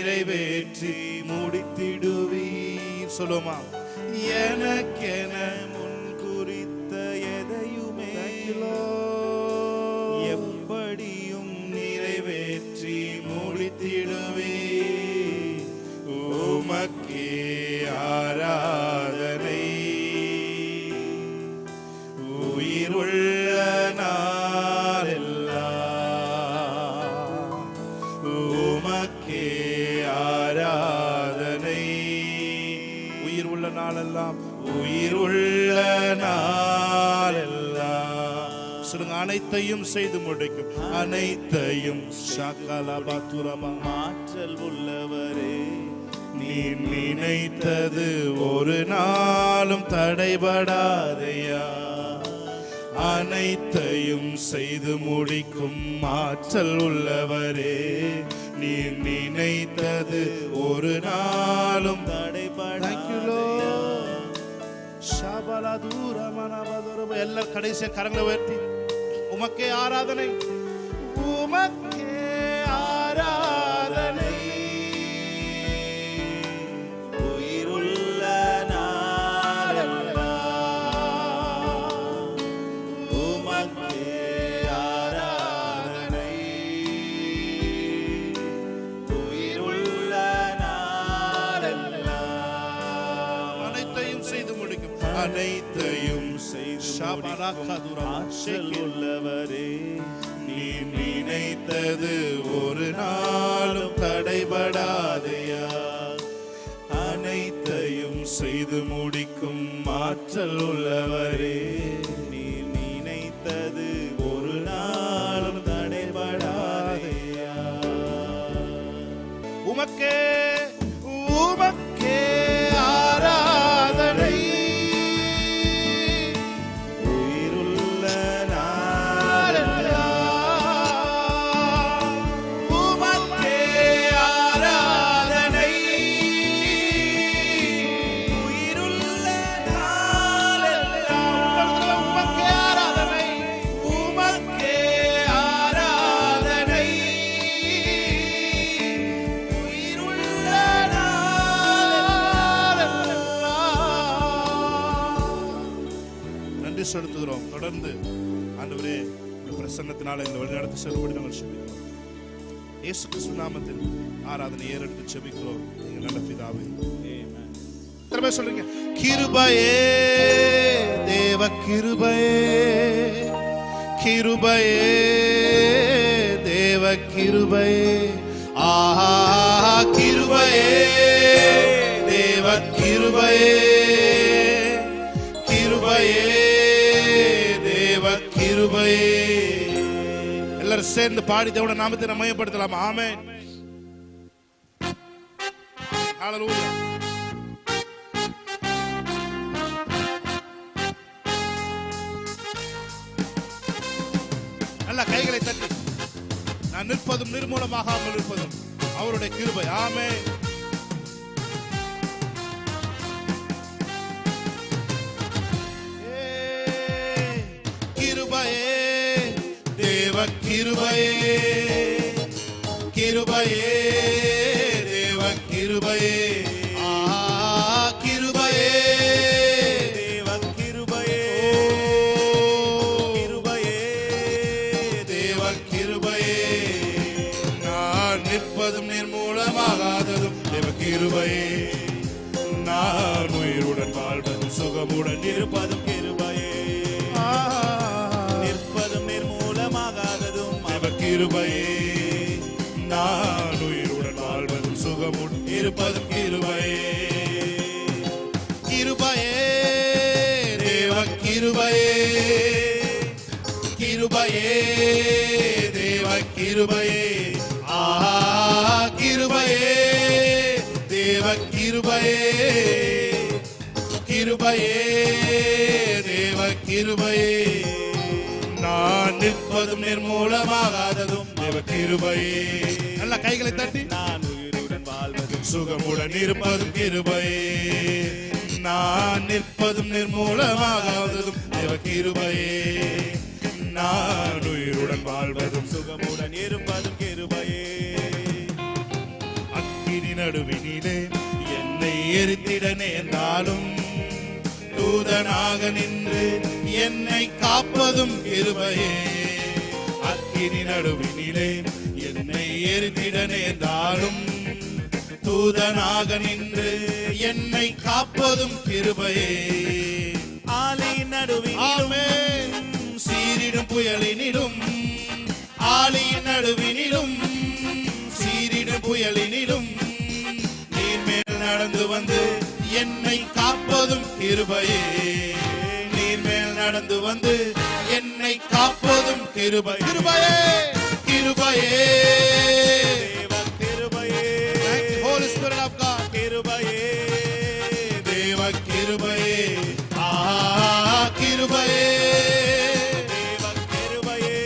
நிறைவேற்றி முடித்திடுவீர். சொல்லுமா, எனக்கென முன் குறித்த எதையுமே எப்படியும் நிறைவேற்றி முடித்திடுவீர். உமக்கே ஆராதனை உயிருள்ள நாளெல்லாம். உமக்கே ஆராதனை உயிர் உள்ள நாளெல்லாம், உயிர் உள்ள நாளெல்லாம். சொல்லுங்க, அனைத்தையும் செய்து முடிக்கும், அனைத்தையும் சகலபத்துரபா ஆற்றல் உள்ளவரே, நீ நினைத்தது ஒரு நாளும் தடைபடாதையா. அனைத்தையும் செய்து முடிக்கும் ஆற்றல் உள்ளவரே, நீ நினைத்தது ஒரு நாளும் தடைபடாதையா. எல்லாரும் கடைசியா கரங்களை உயர்த்தி உமக்கே ஆராதனை, உமக்கே ஆராதனை உயிருள்ள நாளெல்லாம். உமக்கே ஆராதனை உயிருள்ள நாளெல்லாம். அனைத்தையும் செய்து முடிக்கும், அனைத்தையும் செய்து ஆற்றல் உள்ளவரே, நீ நினைத்தது ஒரு நாளும் தடைபடாதையா. அனைத்தையும் செய்து முடிக்கும் ஆற்றல் உள்ளவரே, நீ நினைத்தது ஒரு நாளும் தடைபடாதையா. உமக்கே உமக்கே ஆராதனை உயிருள்ள நாளெல்லாம். உமக்கே ஆராதனை உயிருள்ள நாளெல்லாம். உமக்கே ஆராதனை, உமக்கே ஆராதனை உயிருள்ள நாளெல்லாம். நன்றி செலுத்துகிறோம். தொடர்ந்து ஆண்டவரே உங்கள் பிரசன்னத்தினால இந்த வழிநடத்தி செல்லும்படி நாங்கள் செபிக்கிறோம். இயேசு கிறிஸ்து நாமத்தில் ஆராதனை ஏறெடுத்து செபிக்கிறோம் எங்கள் நல்ல பிதாவே. திரும்ப சொல்லுங்க, கிருபையே தேவ கிருபையே, கிருபையே தேவ கிருபையே. ஆஹா, கிருபையே தேவ கிருபையே, கிருபையே தேவ கிருபையே. எல்லாரும் சேர்ந்து பாடி தேவனுடைய நாமத்தை நம்ம மையப்படுத்தலாம். ஆமென். ஹல்லேலூயா. நல்ல கைகளை தட்டி, நான் நிற்பதும் நிர்மூலமாகாமல் இருப்பதும் அவருடைய கிருபை. ஆமென். கிருபையே தேவ கிருபையே, கிருபையே தேவ கிருபையே. ஆஹா, கிருபையே தேவ கிருபையே, கிருபையே தேவ கிருபையே. நான் நிற்பதும் நிர்மூலமாகாததும் தேவ கிருபையே. நான் உயிருடன் வாழ்வதும் சுகமுடன் இருப்பதும் கிருபையே. நிற்பதும் நிர்மூலமாகாததும் தேவ கிருபையே. நான் உயிருடன் வாழ்வதும் சுகமுடன் இருப்பதும் கிருபையே. கிருபையே தேவ கிருபையே, கிருபையே தேவ கிருபையே. ஆஹா, கிருபையே தேவ கிருபையே, கிருபையே தேவ கிருபையே. நான் நிற்பதும் நிர்மூலமாகாததும் தேவ கிருபையே. நல்ல கைகளை தட்டி, நான் உயிருடன் வாழ்வதும் சுகமுடன் இருப்பதும் கிருபையே. நான் நிற்பதும் நிர்மூலமாகாததும் தேவ கிருபையே. நான் உயிருடன் வாழ்வதும் சுகமுடன் இருப்பதும் கிருபையே. நடுவினிலே என்னை எரித்திட நேர்ந்தாலும் தூதனாக நின்று என்னை காப்பதும் கிருபையே. அக்கினி நடுவினிலே என்னை எரித்திட நேர்ந்தாலும் தூதனாக நின்று என்னை காப்பதும் கிருபையே. ஆலியின் நடுவினிலும் சீரிடும் புயலினிலும் ஆலியின் நடுவினிலும் சீரிடும் புயலினிலும் நீர் மேல் நடந்து வந்து என்னை காப்பதும் கிருபையே. நீர் மேல் நடந்து வந்து என்னை காப்பதும் கிருபை. கிருபையே கிருபையே தேவ கிருபையே. Thank you, Holy Spirit of God. கிருபையே தேவ கிருபையே. கிருபையே தேவ கிருபையே.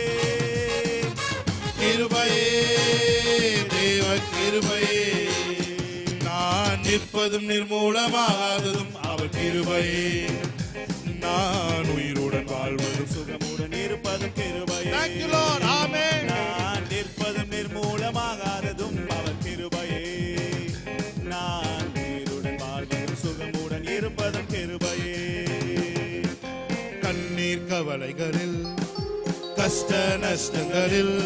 கிருபையே தேவ கிருபையே. நான் நிற்பதும் நிர்மூலமாகாததும் அவர் கிருபையே. நான் உயிருடன் வாழ்வதும் சுகமுடன் இருப்பதும் கிருபையே. Thank you, Lord. Amen. நான் நிற்பதும் நிர்மூலமாகாததும் அவர் கிருபையே. நான் உயிருடன் வாழ்வதும் சுகமுடன் இருப்பதும் கிருபையே. கண்ணீர் கவலைகளில் கஷ்ட நஷ்டங்களில்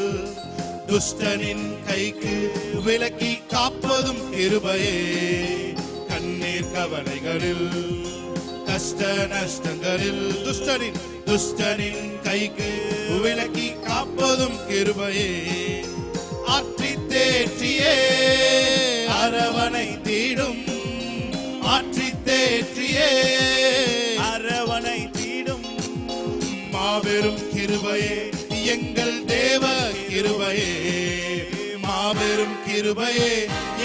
துஷ்டனின் கைக்கு விலக்கி காப்பதும் கிருபையே. கண்ணீர் கவலைகளில் கஷ்ட நஷ்டங்களில் துஷ்டனின் கைக்கு விலக்கி காப்பதும் கிருபையே. ஆற்றி தேற்றியே அரவணை தீடும் ஆற்றி தேற்றியே அரவணை தீடும் மாபெரும் கிருபையே எங்கள் தேவ கிருபையே. மாபெரும் கிருபையே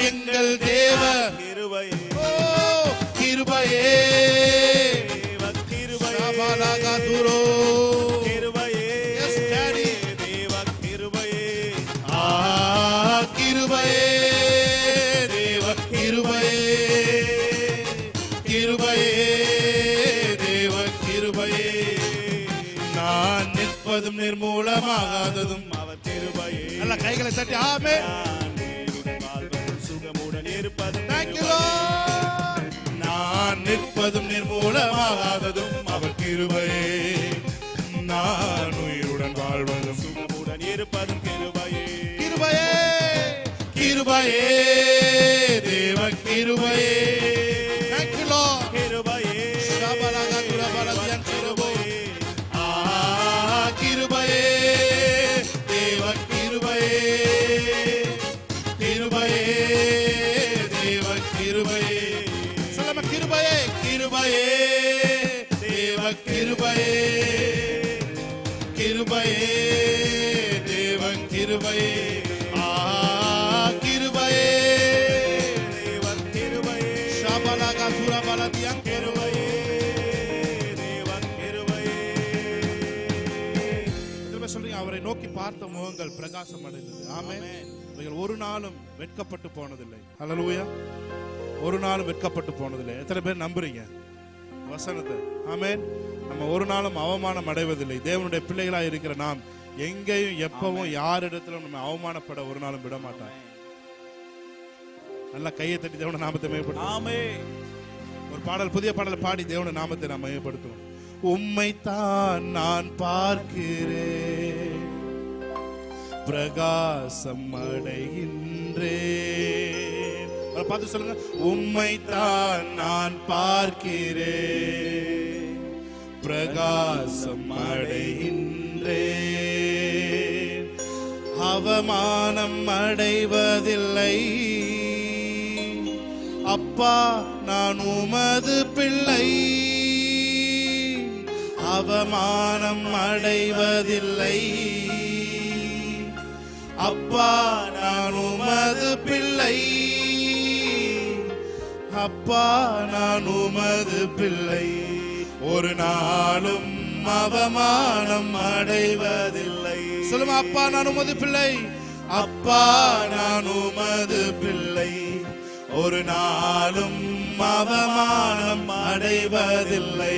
எங்கள் தேவ கிருபையே. ஓ கிருபையே. தேவ கிருபையே. சபாலகதுரோ கிருபையே. Yes, Daddy. தேவ கிருபையே. கிருபையே தேவ கிருபையே. கிருபையே தேவ கிருபையே. நான் நிற்பதும் நிர்மூலமாகாததும் அவர் கிருபையே. நல்ல கைகளை தட்டி ஆமென். நான் உயிருடன் வாழ்வதும் சுகமுடன் இருப்பதும் Thank you, கிருபையே. Lord. நான் நிற்பதும் நிர்மூலமாகாததும் அவர் கிருபையே. நான் உயிருடன் வாழ்வதும் சுகமுடன் இருப்பதும் கிருபையே. கிருபையே கிருபையே தேவ கிருபையே. Thank you, Lord. கிருபையே. ஷபலகதுர பலதியன் கிருபோ. கிருபையே தேவ கிருபையே. கிருபையே தேவ கிருபையே. சொல்லுமா கிருபையே கிருபையே தேவ கிருபையே. கிருபையே தேவ கிருபையே. கிருபையே தேவ கிருபையே. ஷபலகதுர பலதியன் கிருபையே. தேவ கிருபையே. திரும்ப சொல்றீங்க அவரை நோக்கி பார்த்த முகங்கள் பிரகாசம் அடைந்தது. ஆமென். இவைகள் ஒரு நாளும் வெட்கப்பட்டு போனதில்லை. ஹல்லேலூயா. ஒரு நாளும் வெட்கப்பட்டு போனதில்லை. எத்தனை பேர் நம்புறீங்க வசனத்தை? ஆமென். நம்ம ஒரு நாளும் அவமானம் அடைவதில்லை. தேவனுடைய பிள்ளைகளாக இருக்கிற நாம் எங்கேயும் எப்பவும் யாரிடத்திலும் நம்ம அவமானப்பட ஒரு நாளும் விட மாட்டாங்க. நல்லா கையை தட்டி தேவனுடைய நாமத்தை மேம்படுத்தும். ஆமென். ஒரு பாடல் புதிய பாடல் பாடி தேவனுடைய நாமத்தை நாம் மேம்படுத்துவோம். உம்மைத்தான் நான் பார்க்கிறேன் பிரகாசம் அடைகின்றேன். பார்த்து சொல்லுங்க. உம்மைத்தான் நான் பார்க்கிறேன் பிரகாசம் அடைகின்றேன். அவமானம் அடைவதில்லை அப்பா நான் உமது பிள்ளை. அவமானம் அடைவதில்லை அப்பா நான் உமது பிள்ளை. அப்பா நான் உமது பிள்ளை. ஒரு நாளும் அவமானம் அடைவதில்லை. சொல்லுமா அப்பா நான் உமது பிள்ளை. அப்பா நான் உமது பிள்ளை. ஒரு நாளும் அவமானம் அடைவதில்லை.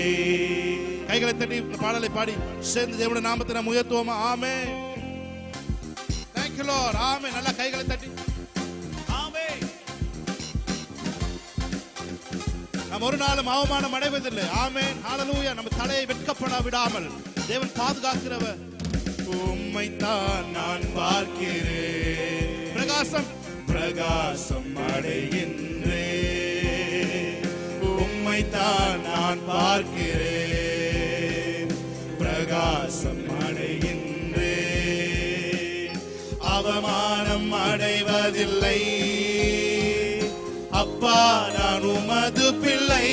கைகளை தட்டி பாடலை பாடி சேர்ந்து தேவனுடைய நாமத்தை நாம் உயர்த்துவோமா? ஆமென். Thank you, Lord. ஆமென். நல்லா கைகளை தட்டி ஆமென். நாம் ஒரு நாளும் அவமானம் அடைவதில்லை. ஆமென், ஹalleluya. நம்ம தலையை வெட்கப்பட விடாமல் தேவன் பாதுகாக்கிறவர். உம்மைத்தான் நான் பார்க்கிறேன், பிரகாசம் அடைகின்றேன். உம்மைத்தான் நான் பார்க்கிறேன், பிரகாசம் அடைகின்றேன். அவமானம் அடைவதில்லை அப்பா, நான் உமது பிள்ளை.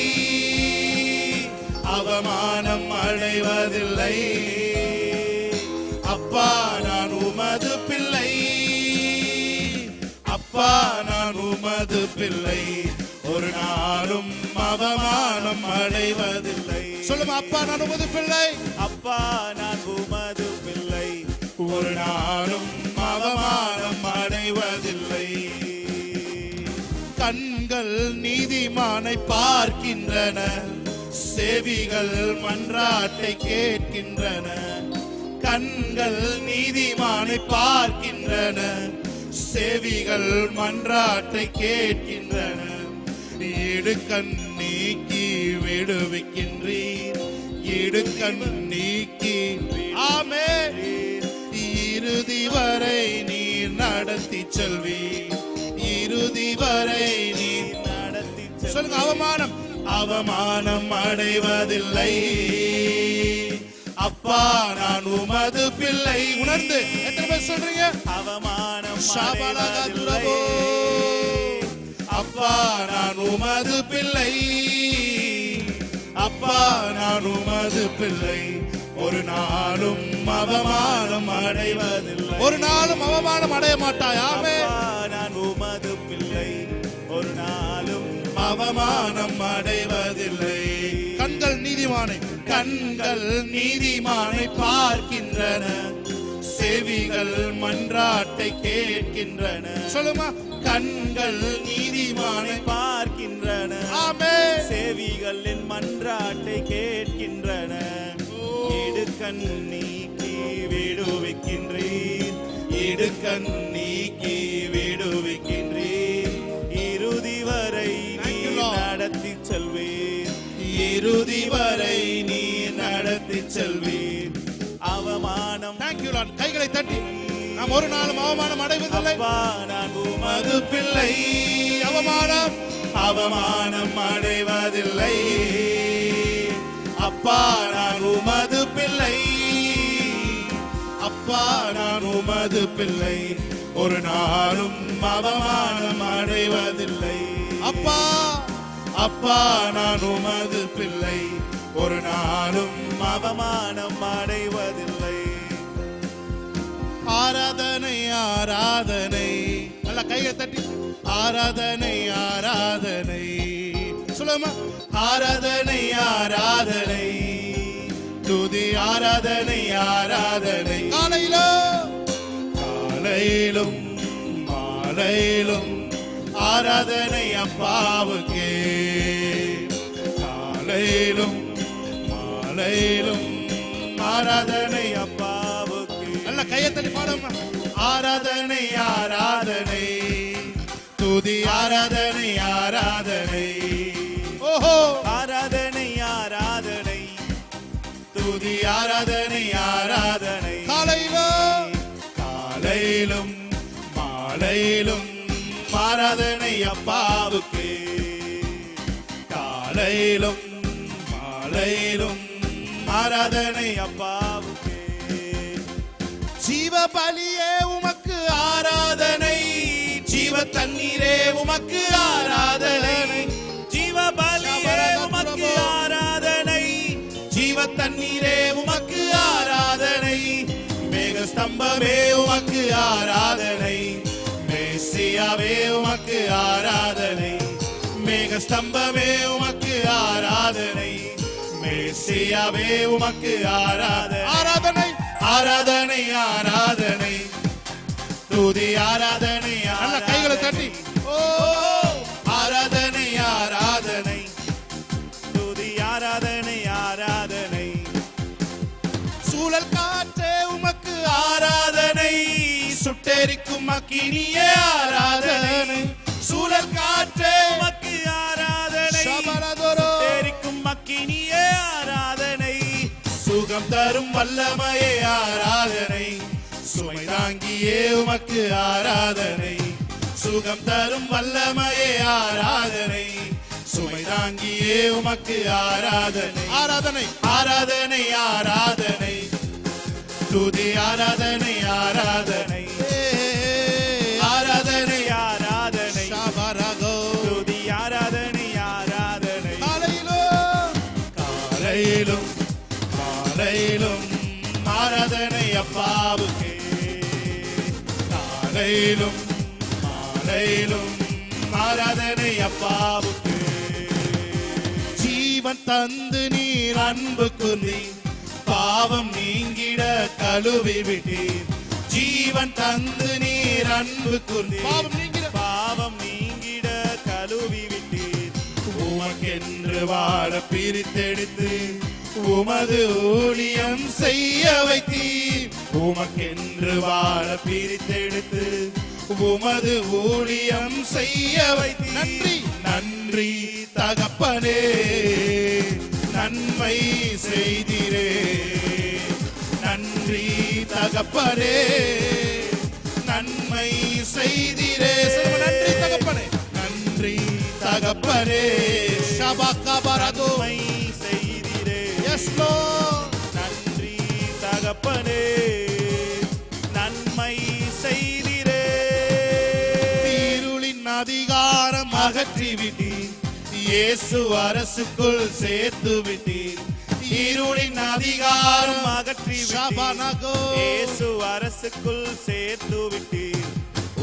அவமானம் அடைவதில்லை அப்பா, நான் உமது பிள்ளை. அப்பா, நான் உமது பிள்ளை, ஒரு நாளும் அவமானம் அடைவதில்லை. சொல்லுங்க, அப்பா நான் உமது பிள்ளை. அப்பா நான் உமது பிள்ளை, ஒரு நாளும் அவமானம் அடைவதில்லை. கண்கள் நீதிமானை பார்க்கின்றன, செவிகள் மன்றாட்டை கேட்கின்றன. கண்கள் நீதிமானை பார்க்கின்றன, செவிகள் மன்றாட்டை கேட்கின்றன. இடுக்கண் நீக்கி விடுவிக்கின்றீர், இடுக்கண் நீக்கி ஆமென். இறுதி வரை நீர் நடத்தி செல்வீர், இறுதி வரை நீர் நடத்தி சொல்லுங்க. அவமானம் அடைவதில்லை அப்பா, நான் உமது பிள்ளை. உணர்ந்து எத்தனை பேர் சொல்றீங்க? அவமானம் அடைவதில்லை அப்பா, நான் உமது பிள்ளை. அப்பா, நான் உமது பிள்ளை, ஒரு நாளும் அவமானம் அடைவதில்லை. ஒரு நாளும் அவமானம் அடைய மாட்டாய். ஆமென். நான் உமது பிள்ளை, ஒரு நாளும் அவமானம் அடைவதில்லை. கண்கள் நீதிமானை பார்க்கின்றன, செவிகள் மன்றாட்டை கேட்கின்றன. சொல்லுமா, கண்கள் நீதிமானை பார்க்கின்றன, ஆமென். செவிகள் என் மன்றாட்டை கேட்கின்றன. இடுக்கண் நீக்கி விடுவிக்கின்றீர், இடுக்கண் நீக்கி விடுவிக்கின்றீர். இறுதி வரை நடத்தி செல்வீர், இறுதி வரை நீ நடத்தி செல்வீர். அவமானம் கைகளை தட்டி நாம் ஒரு நாளும் அவமானம் அடைவதில்லை. நான் உமது பிள்ளை. அவமானம் அடைவதில்லை அப்பா, நான் உமது பிள்ளை. அப்பா, நான் உமது பிள்ளை, ஒரு நாளும் அவமானம் அடைவதில்லை. அப்பா, அப்பா, நான் உமது பிள்ளை, ஒரு நாளும் அவமானம் அடைவதில்லை. ஆராதனை ஆராதனை, நல்ல கையை தட்டி ஆராதனை ஆராதனை சொல்லுமா. ஆராதனை ஆராதனை, துதி ஆராதனை ஆராதனை. காலையிலும் மாலையிலும் ஆராதனை அப்பாவுக்கே. காலையிலும் மாலையிலும் ஆராதனை அப்பாவுக்கு. நல்ல கையை தட்டி பாடுமா. ஆராதனை ஆராதனை, துதி ஆராதனை ஆராதனை. ஓஹோ, ஆராதனை ஆராதனை, துதி ஆராதனை ஆராதனை. காலையிலும் மாலையிலும் ஆராதனை அப்பாவுக்கு. காலையிலும் மாலையிலும் ஆராதனை அப்பாவுக்கு. ஜீவ பலியே உமக்கு ஆராதனை, ஜீவ தண்ணீரே உமக்கு ஆராதனை. ஜீவ பலியே உமக்கு ஆராதனை, ஜீவ தண்ணீரே உமக்கு ஆராதனை. மேக ஸ்தம்பமே உமக்கு ஆராதனை, மேசியாவே உமக்கு ஆராதனை. மேக ஸ்தம்பமே உமக்கு ஆராதனை, மேசியாவே உமக்கு ஆராதனை. ஆராதனை ஆராதனை ஆராதனை, துதி ஆராதனை. நல்ல கைகளை தட்டி ஓ, ஆராதனை ஆராதனை, துதி ஆராதனை ஆராதனை. சூழல் காற்றே உமக்கு ஆராதனை, சுட்டெரிக்கும் அக்கினியே ஆராதனை. சூழல் காற்றே உமக்கு ஆராதனை, சுகம் தரும் வல்லமையே ஆராதனை, சுமை தாங்கியே உமக்கு ஆராதனை. சுகம் தரும் வல்லமையே ஆராதனை, சுமை தாங்கியே உமக்கு ஆராதனை. ஆராதனை ஆராதனை ஆராதனை, துதி ஆராதனை ஆராதனை. ஆராதனை ஆராதனை, ஷாபரகோ துதி ஆராதனை ஆராதனை. காலையிலும் காலையிலும் ஆராதனை அப்பாவுக்கே. காலையிலும் மாலையிலும் ஆராதனை அப்பாவுக்கு. ஜீவன் தந்து நீர் அன்பு குந்தி பாவம் நீங்கிட கழுவி விட்டீர். ஜீவன் தந்து நீர் அன்பு குந்தி பாவம் நீங்கிட கழுவி விட்டீர். உமக்கென்று வாழ பிரித்தெடுத்து உமது ஊழியம் செய்ய வைத்தீர். உமக்கென்று வாழ பிரித்தெடுத்து உமது ஊழியம் செய்ய வைத்தீர். நன்றி நன்றி தகப்பனே, நன்மை செய்திரே. நன்றி தகப்பனே, நன்மை செய்திரே. நன்றி தகப்பனே, நன்றி தகப்பனே, ஷபகபரதோ நன்மை செய்திரே. S Lord. நன்றி தகப்பனே, நன்மை செய்திரே. இருளின் அதிகாரம் அகற்றி விட்டீர், இயேசு அரசுக்குள் சேர்த்து விட்டீர். இருளின் அதிகாரம் அகற்றி விட்டீர், ஷபனகோ இயேசு அரசுக்குள் சேர்த்து விட்டீர்.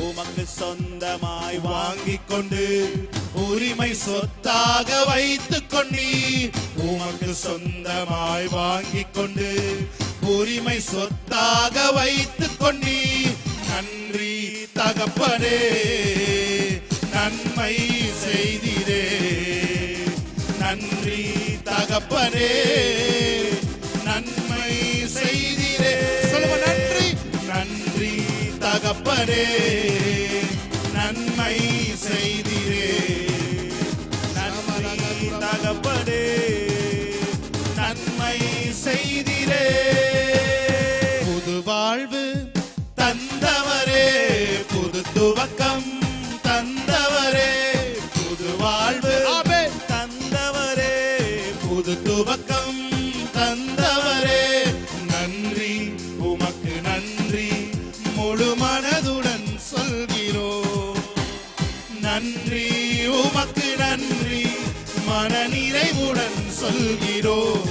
உமக்கு சொந்தமாய் வாங்கிக் கொண்டு உரிமை சொத்தாக வைத்துக் கொண்டீர். உமக்கு சொந்தமாய் வாங்கிக் கொண்டு உரிமை சொத்தாக வைத்துக் கொண்டீர். நன்றி தகப்பனே, நன்மை செய்திரே. நன்றி தகப்பனே, நன்மை செய்திரே. சொல்லுங்க நன்றி. நன்றி தகப்பனே, நன்மை செய்திரே. நன்றி தகப்பனே, நன்மை செய்திரே. புது வாழ்வு தந்தவரே, புது துவக்கம் தந்தவரே. புது வாழ்வு ஆமென். தந்தவரே, புது துவக்கம் தந்தவரே. நன்றி உமக்கு நன்றி, முழு மனதுடன் சொல்கிறோம். நன்றி உமக்கு நன்றி, மன நிறைவுடன் சொல்கிறோம்.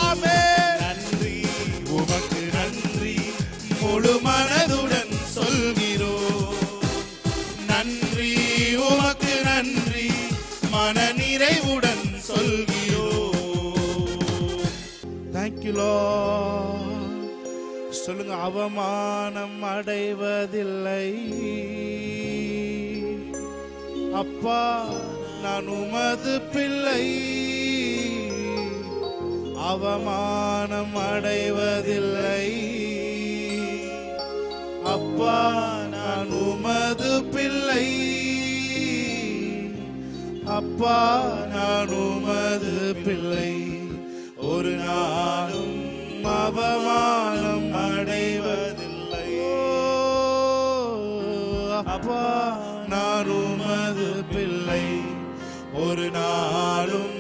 ஆமென். நன்றி உமக்கு நன்றி, முழு மனதுடன் சொல்கிறோம். நன்றி உமக்கு நன்றி, மன நிறைவுடன் சொல்கிறோம். Thank you Lord. சொல்லுங்க அவமானம் அடைவதில்லை அப்பா, நான் உமது பிள்ளை. அவமானம் அடைவதில்லை அப்பா, நான் உமது பிள்ளை. அப்பா, நான் உமது பிள்ளை. ஒரு நாளும் அவமானம் அடைவதில்லை. அப்பா, நான் உமது பிள்ளை. ஒரு நாளும்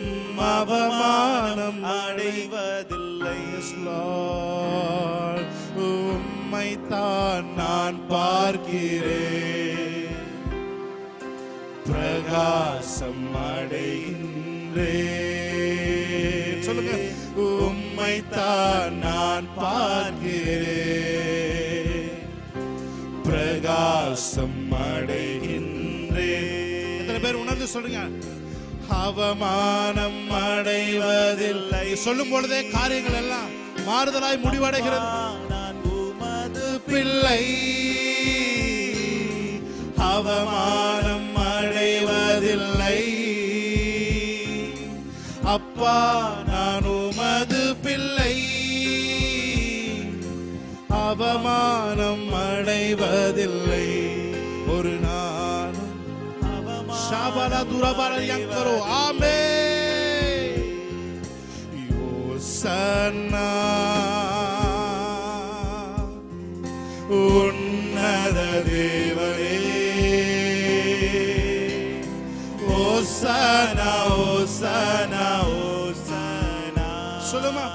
அவமானம் அடைவதில்லை. Lord, உம்மைத்தான் நான் பார்க்கிறேன், பிரகாசம் அடைகின்றேன். சொல்லுங்க, உம்மைத்தான் நான் பார்க்கிறேன், பிரகாசம் அடைகின்றேன். எத்தனை பேர் உணர்ந்து சொல்லுங்க, அவமானம் அடைவதில்லை. சொல்லும் பொழுதே காரியங்கள் எல்லாம் மாறுதலாய் முடிவடைகிறது. நான் உமது பிள்ளை, அவமானம் அடைவதில்லை. அப்பா, நான் உமது பிள்ளை. அவமானம் அடைவதில்லை. ஒரு நாளும் ஷாபல துரபல யங்கரோ. ஆமென். யோசனா தேவனே ஓசானா ஓசானா ஓசானா சொல்லுமா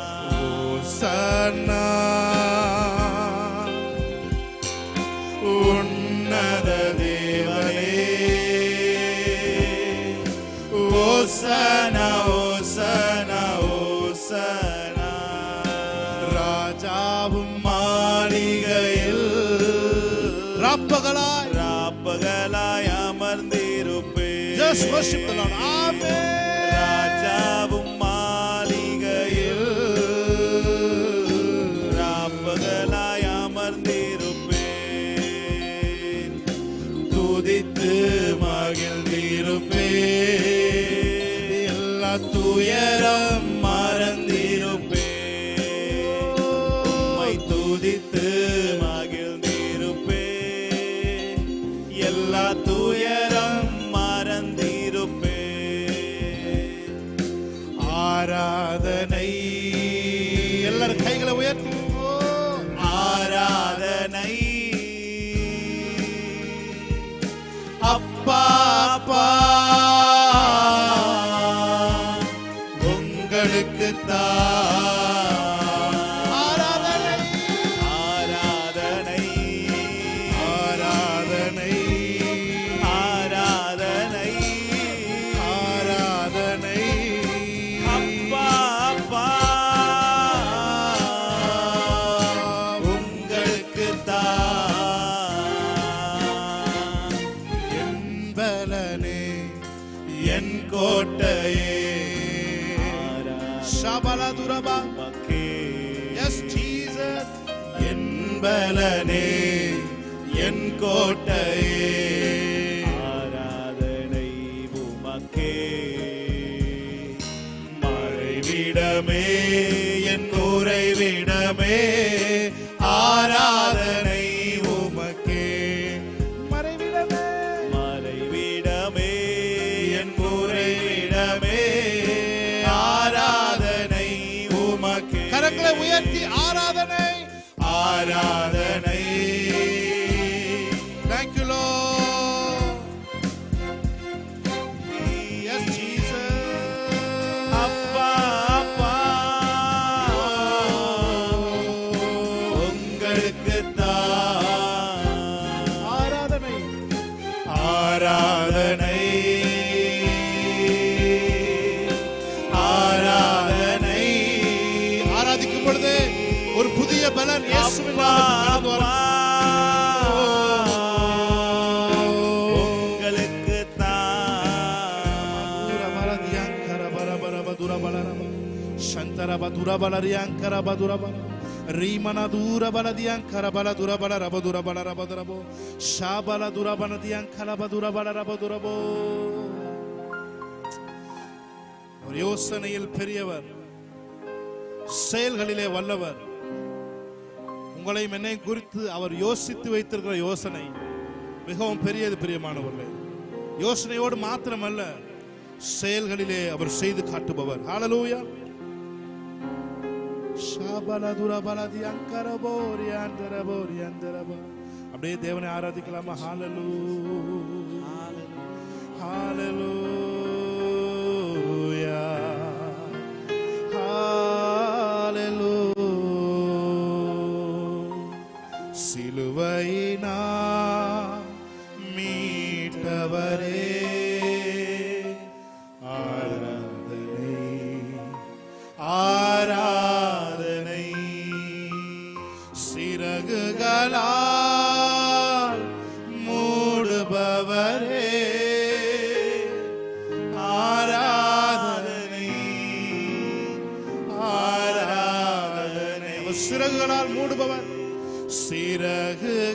ஓசானா உன்னத தேவனே ஓசானா ஓசானா ஓசானா ராஜாவும் மாளிகையில் ராப்பகலாய் ராப்பகலாய் அமர்ந்திருப்பே Just worship the Lord. Amen. ராஜாவும் மாளிகையில் ராப்பகலாய் அமர்ந்திருப்பேன் துதித்து மகிழ்ந்திருப்பேன் எல்லா துயரம் மறந்திருப்பேன் உம்மை துதித்து மகிழ்ந்திருப்பேன் எல்லா துயரம் மறந்திருப்பேன் ஆராதனை எல்லாரும் கைகளை உயர்த்தி ஆராதனை அப்பா அப்பா உங்களுக்கு ஆராதனை ஆராதனை ஆராதனை ஆராதனை ஆராதனை அப்பா அப்பா உங்களுக்கு என்பலனே என் கோட்டையே ஷபலதுரபா எஸ் ஜீசஸ் என்பலனே என் கோட்டையே ஆராதனை உமக்கே மறைவிடமே என் உறைவிடமே ஆராதனை உமக்கே மறைவிடமே மறைவிடமே என் உறைவிடமே ஆராதனை உமக்கே கரங்களை உயர்த்தி ஆராதனை ஆராதனை Thank you Lord Yes Jesus அப்பா அப்பா உங்களுக்கு ஆராதனை ஆராதனை ஆராதனை ஆராதிக்கும் பொழுது ஒரு புதிய பலன் இயேசுவின் நாமத்தில் கடந்து வரும். உங்களுக்கு ஒரு யோசனையில் பெரியவர், செயல்களிலே வல்லவர். உங்களையும் என்னை குறித்து அவர் யோசித்து வைத்திருக்கிற யோசனை மிகவும் பெரியது பிரியமானவர்களே. யோசனையோடு மாத்திரமல்ல, செயல்களிலே அவர் செய்து காட்டுபவர். ஹalleluya. அப்படியே தேவனை ஆராதிக்கலாமா? ஹalleluya ஹalleluya ஹalleluya. சிலுவையினா மீட்டவரே ஆராதனை ஆராதனை. சிறகுகளால் மூடுபவரே ஆராதனை ஆராதனை. சிறகுகளால் மூடுபவர், சிறகுகளால்